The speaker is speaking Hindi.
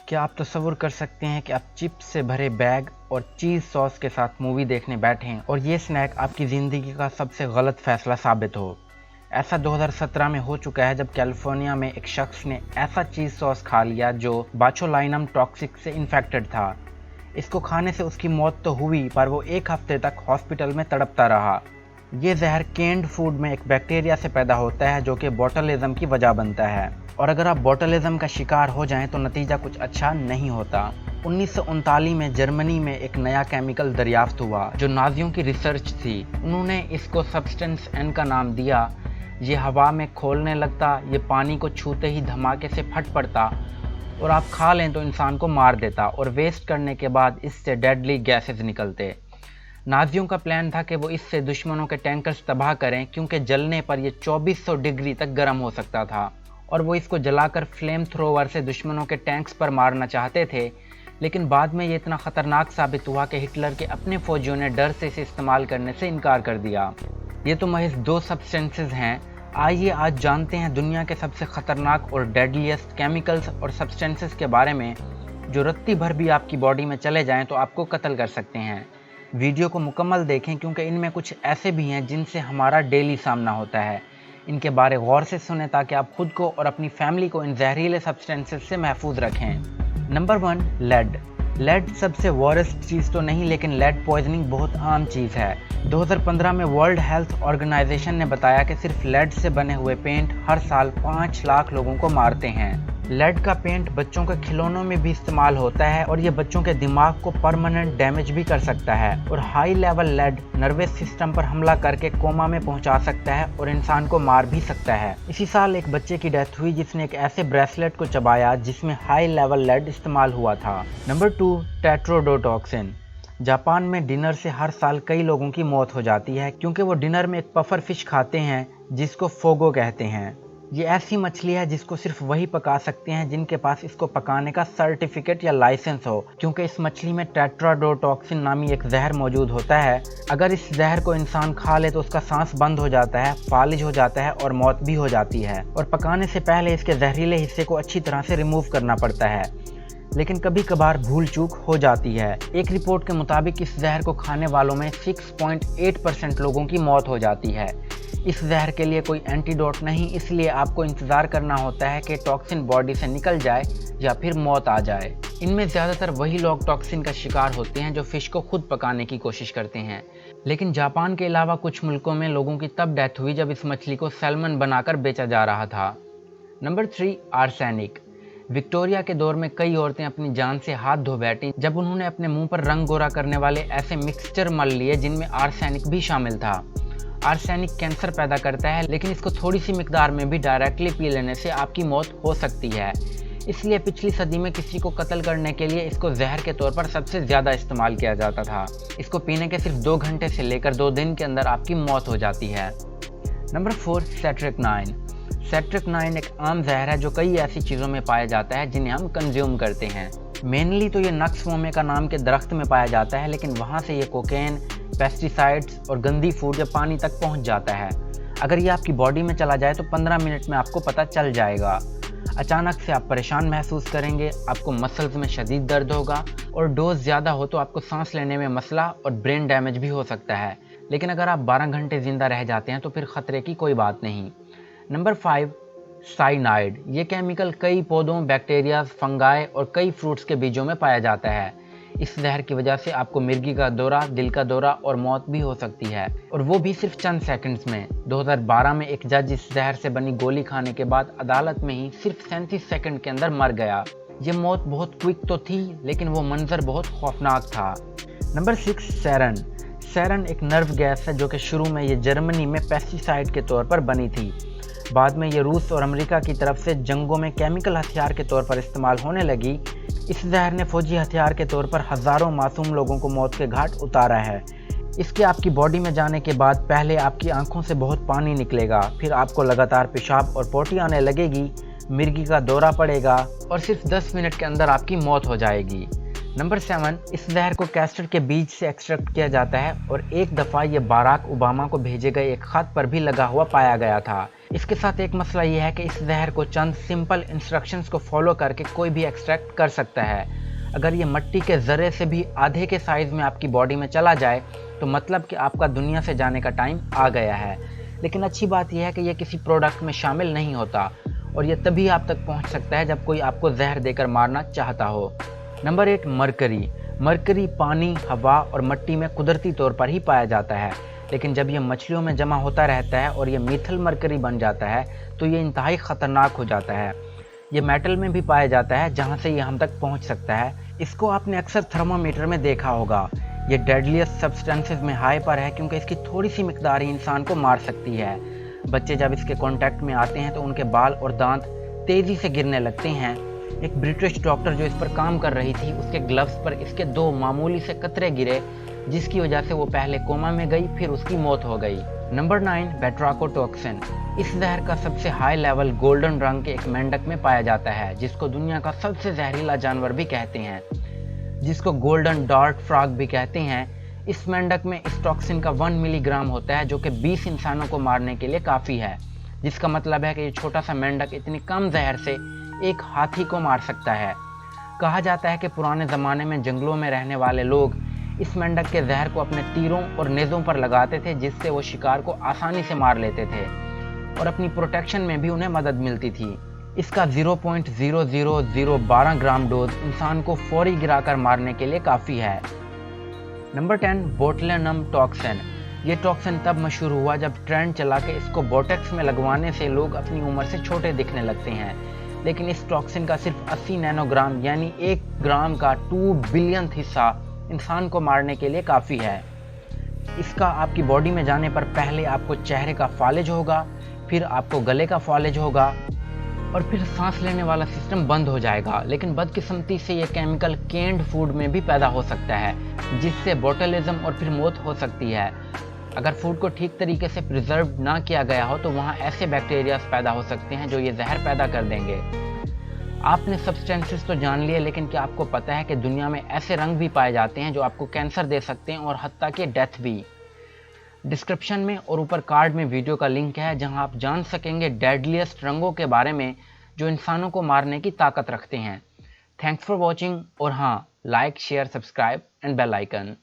क्या आप तसव्वुर कर सकते हैं कि आप चिप्स से भरे बैग और चीज़ सॉस के साथ मूवी देखने बैठे हैं और ये स्नैक आपकी ज़िंदगी का सबसे गलत फैसला साबित हो। ऐसा 2017 में हो चुका है जब कैलिफोर्निया में एक शख्स ने ऐसा चीज़ सॉस खा लिया जो बाचोलाइनम टॉक्सिक से इन्फेक्टेड था। इसको खाने से उसकी मौत तो हुई पर वो 1 हफ्ते तक हॉस्पिटल में तड़पता रहा। ये जहर केन्ड फूड में एक बैक्टीरिया से पैदा होता है जो कि बोटुलिज्म की वजह बनता है, और अगर आप बोटुलिज्म का शिकार हो जाएं तो नतीजा कुछ अच्छा नहीं होता। 1939 में जर्मनी में एक नया केमिकल दरियाफ्त हुआ जो नाजियों की रिसर्च थी। उन्होंने इसको सब्सटेंस एन का नाम दिया। ये हवा में खोलने लगता, ये पानी को छूते ही धमाके से फट पड़ता और आप खा लें तो इंसान को मार देता, और वेस्ट करने के बाद इससे डेडली गैसेस निकलते। नाजियों का प्लान था कि वो इससे दुश्मनों के टैंकर्स तबाह करें क्योंकि जलने पर यह 2400 डिग्री तक गर्म हो सकता था, और वो इसको जलाकर फ्लेम थ्रोवर से दुश्मनों के टैंक्स पर मारना चाहते थे। लेकिन बाद में ये इतना ख़तरनाक साबित हुआ कि हिटलर के अपने फौजियों ने डर से इसे इस्तेमाल करने से इनकार कर दिया। ये तो महज 2 सब्सटेंसेस हैं। आइए आज जानते हैं दुनिया के सबसे ख़तरनाक और डेडलीस्ट केमिकल्स और सब्सटेंसेस के बारे में जो रत्ती भर भी आपकी बॉडी में चले जाएँ तो आपको कत्ल कर सकते हैं। वीडियो को मुकम्मल देखें क्योंकि इनमें कुछ ऐसे भी हैं जिनसे हमारा डेली सामना होता है। इनके बारे गौर से सुनें ताकि आप खुद को और अपनी फैमिली को इन जहरीले सब्सटेंसेस से महफूज रखें। Number 1, lead. लेड सबसे वर्स्ट चीज़ तो नहीं, लेकिन लेड पॉइजनिंग बहुत आम चीज़ है। 2015 में वर्ल्ड हेल्थ ऑर्गेनाइजेशन ने बताया कि सिर्फ लेड से बने हुए पेंट हर साल 5 लाख लोगों को मारते हैं। लेड का पेंट बच्चों के खिलौनों में भी इस्तेमाल होता है और ये बच्चों के दिमाग को परमानेंट डैमेज भी कर सकता है, और high level lead nervous system पर हमला करके कोमा में पहुंचा सकता है और इंसान को मार भी सकता है। इसी साल एक बच्चे की डेथ हुई जिसने एक ऐसे ब्रेसलेट को चबाया जिसमें हाई लेवल लेड इस्तेमाल हुआ था। Number 2, tetrodotoxin. जापान में डिनर से हर साल कई लोगों की मौत हो जाती है क्योंकि वो डिनर में एक पफर फिश खाते हैं जिसको फोगो कहते हैं। ये ऐसी मछली है जिसको सिर्फ वही पका सकते हैं जिनके पास इसको पकाने का सर्टिफिकेट या लाइसेंस हो, क्योंकि इस मछली में टेट्राडोटॉक्सिन नामी एक जहर मौजूद होता है। अगर इस जहर को इंसान खा ले तो उसका सांस बंद हो जाता है, फालिज हो जाता है और मौत भी हो जाती है, और पकाने से पहले इसके जहरीले हिस्से को अच्छी तरह से रिमूव करना पड़ता है। लेकिन कभी कभार भूल चूक हो जाती है। एक रिपोर्ट के मुताबिक इस जहर को खाने वालों में 6.8% लोगों की मौत हो जाती है। इस जहर के लिए कोई एंटीडोट नहीं, इसलिए आपको इंतज़ार करना होता है कि टॉक्सिन बॉडी से निकल जाए या फिर मौत आ जाए। इनमें ज़्यादातर वही लोग टॉक्सिन का शिकार होते हैं जो फ़िश को खुद पकाने की कोशिश करते हैं। लेकिन जापान के अलावा कुछ मुल्कों में लोगों की तब डेथ हुई जब इस मछली को सैल्मन बनाकर बेचा जा रहा था। Number 3, arsenic. विक्टोरिया के दौर में कई औरतें अपनी जान से हाथ धो बैठी जब उन्होंने अपने मुंह पर रंग गोरा करने वाले ऐसे मिक्सचर मल लिए जिनमें आर्सेनिक भी शामिल था। आर्सेनिक कैंसर पैदा करता है, लेकिन इसको थोड़ी सी मिकदार में भी डायरेक्टली पी लेने से आपकी मौत हो सकती है। इसलिए पिछली सदी में किसी को कत्ल करने के लिए इसको जहर के तौर पर सबसे ज़्यादा इस्तेमाल किया जाता था। इसको पीने के सिर्फ 2 घंटे से लेकर 2 दिन के अंदर आपकी मौत हो जाती है। नंबर 4, सेट्रिक्नाइन। सेट्रिक्नाइन एक आम जहर है जो कई ऐसी चीज़ों में पाया जाता है जिन्हें हम कंज्यूम करते हैं। मेनली तो ये नक्स वोमेका नाम के दरख्त में पाया जाता है, लेकिन वहाँ से ये कोकेन, पेस्टिसाइड्स और गंदी फूड या पानी तक पहुँच जाता है। अगर ये आपकी बॉडी में चला जाए तो 15 मिनट में आपको पता चल जाएगा। अचानक से आप परेशान महसूस करेंगे, आपको मसल्स में शदीद दर्द होगा, और डोज ज़्यादा हो तो आपको सांस लेने में मसला और ब्रेन डैमेज भी हो सकता है। लेकिन अगर आप 12 घंटे ज़िंदा रह जाते हैं तो फिर ख़तरे की कोई बात नहीं। Number 5, cyanide. ये केमिकल कई पौधों, बैक्टीरिया, फंगाई और कई फ्रूट्स के बीजों में पाया जाता है। इस जहर की वजह से आपको मिर्गी का दौरा, दिल का दौरा और मौत भी हो सकती है, और वो भी सिर्फ चंद सेकंड्स में। 2012 में एक जज इस जहर से बनी गोली खाने के बाद अदालत में ही सिर्फ 37 सेकंड के अंदर मर गया। ये मौत बहुत क्विक तो थी, लेकिन वो मंजर बहुत खौफनाक था। नंबर 6, सेरन। सेरन एक नर्व गैस है जो कि शुरू में ये जर्मनी में पेस्टिसाइड के तौर पर बनी थी। बाद में ये रूस और अमेरिका की तरफ से जंगों में केमिकल हथियार के तौर पर इस्तेमाल होने लगी। इस जहर ने फौजी हथियार के तौर पर हज़ारों मासूम लोगों को मौत के घाट उतारा है। इसके आपकी बॉडी में जाने के बाद पहले आपकी आंखों से बहुत पानी निकलेगा, फिर आपको लगातार पेशाब और पोटी आने लगेगी, मिर्गी का दौरा पड़ेगा और सिर्फ 10 मिनट के अंदर आपकी मौत हो जाएगी। नंबर 7, इस जहर को कैस्टर के बीज से एक्सट्रैक्ट किया जाता है और एक दफ़ा ये बाराक ओबामा को भेजे गए एक खत पर भी लगा हुआ पाया गया था। इसके साथ एक मसला ये है कि इस जहर को चंद सिंपल इंस्ट्रक्शंस को फॉलो करके कोई भी एक्सट्रैक्ट कर सकता है। अगर ये मिट्टी के ज़रे से भी आधे के साइज़ में आपकी बॉडी में चला जाए तो मतलब कि आपका दुनिया से जाने का टाइम आ गया है। लेकिन अच्छी बात यह है कि यह किसी प्रोडक्ट में शामिल नहीं होता और यह तभी आप तक पहुंच सकता है जब कोई आपको जहर देकर मारना चाहता हो। Number 8, mercury. मरकरी पानी, हवा और मिट्टी में कुदरती तौर पर ही पाया जाता है, लेकिन जब यह मछलियों में जमा होता रहता है और यह मीथल मरकरी बन जाता है तो ये इंतहाई ख़तरनाक हो जाता है। ये मेटल में भी पाया जाता है जहाँ से ये हम तक पहुँच सकता है। इसको आपने अक्सर थर्मामीटर में देखा होगा। ये डेडलीस्ट सब्सटेंसेस में हाई पर है क्योंकि इसकी थोड़ी सी मिकदार ही इंसान को मार सकती है। बच्चे जब इसके कांटेक्ट में आते हैं तो उनके बाल और दांत तेज़ी से गिरने लगते हैं। एक ब्रिटिश डॉक्टर जो इस पर काम कर रही थी, उसके ग्लव्स पर इसके 2 मामूली से कतरे गिरे, जिसकी वजह से वो पहले कोमा में गई, फिर उसकी मौत हो गई। नंबर 9, बेट्राकोटॉक्सिन। इस जहर का सबसे हाई लेवल गोल्डन रंग के एक मेंढक में पाया जाता है, जिसको दुनिया का सबसे जहरीला जानवर भी कहते हैं, जिसको गोल्डन डार्ट फ्रॉग भी कहते हैं। इस मेंढक में इस टॉक्सिन का 1 मिलीग्राम होता है, जो कि 20 इंसानों को मारने के लिए काफ़ी है, जिसका मतलब है कि ये छोटा सा मेंढक इतनी कम जहर से एक हाथी को मार सकता है। कहा जाता है कि पुराने ज़माने में जंगलों में रहने वाले लोग इस मेंढक के जहर को अपने तीरों और नेज़ों पर लगाते थे, जिससे वो शिकार को आसानी से मार लेते थे और अपनी प्रोटेक्शन में भी उन्हें मदद मिलती थी। इसका 0.00012 ग्राम डोज इंसान को फौरी गिराकर मारने के लिए काफ़ी है। Number 10, botulinum toxin. ये टॉक्सिन तब मशहूर हुआ जब ट्रेंड चला कि इसको बोटेक्स में लगवाने से लोग अपनी उम्र से छोटे दिखने लगते हैं, लेकिन इस टॉक्सिन का सिर्फ 80 नैनोग्राम यानी 1 ग्राम का 2 बिलियन हिस्सा इंसान को मारने के लिए काफ़ी है। इसका आपकी बॉडी में जाने पर पहले आपको चेहरे का फालिज होगा, फिर आपको गले का फालिज होगा और फिर सांस लेने वाला सिस्टम बंद हो जाएगा। लेकिन बदकिस्मती से ये केमिकल कैंड फूड में भी पैदा हो सकता है, जिससे बोटुलिज्म और फिर मौत हो सकती है। अगर फूड को ठीक तरीके से प्रिजर्व ना किया गया हो तो वहाँ ऐसे बैक्टीरियाज पैदा हो सकते हैं जो ये जहर पैदा कर देंगे। आपने सब्सटेंसेस तो जान लिए, लेकिन क्या आपको पता है कि दुनिया में ऐसे रंग भी पाए जाते हैं जो आपको कैंसर दे सकते हैं और हत्ता कि डेथ भी। डिस्क्रिप्शन में और ऊपर कार्ड में वीडियो का लिंक है, जहां आप जान सकेंगे डेडलीस्ट रंगों के बारे में जो इंसानों को मारने की ताकत रखते हैं। थैंक्स फॉर वॉचिंग और हाँ, like, share, subscribe and bell icon.